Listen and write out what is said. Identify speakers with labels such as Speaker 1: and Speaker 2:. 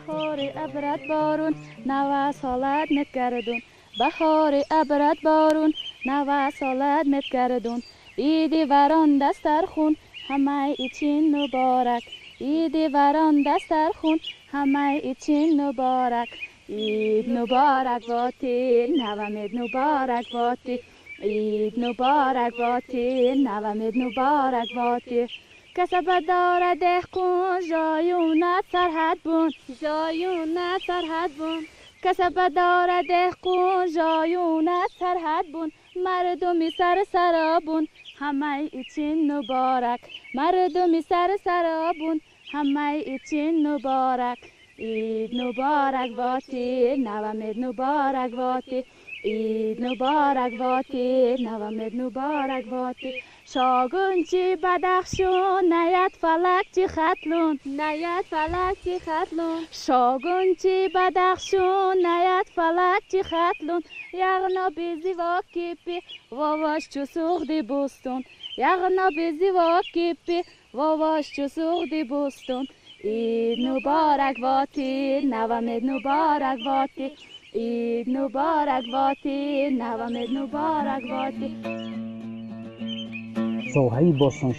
Speaker 1: بهار عبرت بارون نوا سالت متگردون بهار عبرت بارون نوا سالت متگردون ایدی وران دسترخون همه ایچین مبارک ایدی وران دسترخون همه ایچین مبارک عید مبارک باتی نوامید مبارک باتی عید مبارک باتی نوامید مبارک باتی کسب داره دهقون جایونت سرحد بون جایونت سرحد بون کسب داره دهقون جایونت سرحد بون مردمی سر سرابون همه ایچین مبارک مردمی سر سرابون همه ایچین مبارک عید مبارک باتی نوامید مبارک باتی عید مبارک باتی نوامید مبارک باتی شاگون چی بدخشون نیت فلک چی خطلون نیت فلک چی خطلون شاگون چی بدخشون نیت فلک چی خطلون یغنا بیزی واکی پی واواش چو سوخدی بوستون یغنا بیزی واکی پی واواش چو سوخدی بوستون عید مبارک باتی نوامید مبارک باتی عید مبارک باتی نوامید مبارک باتی
Speaker 2: ساحه باستان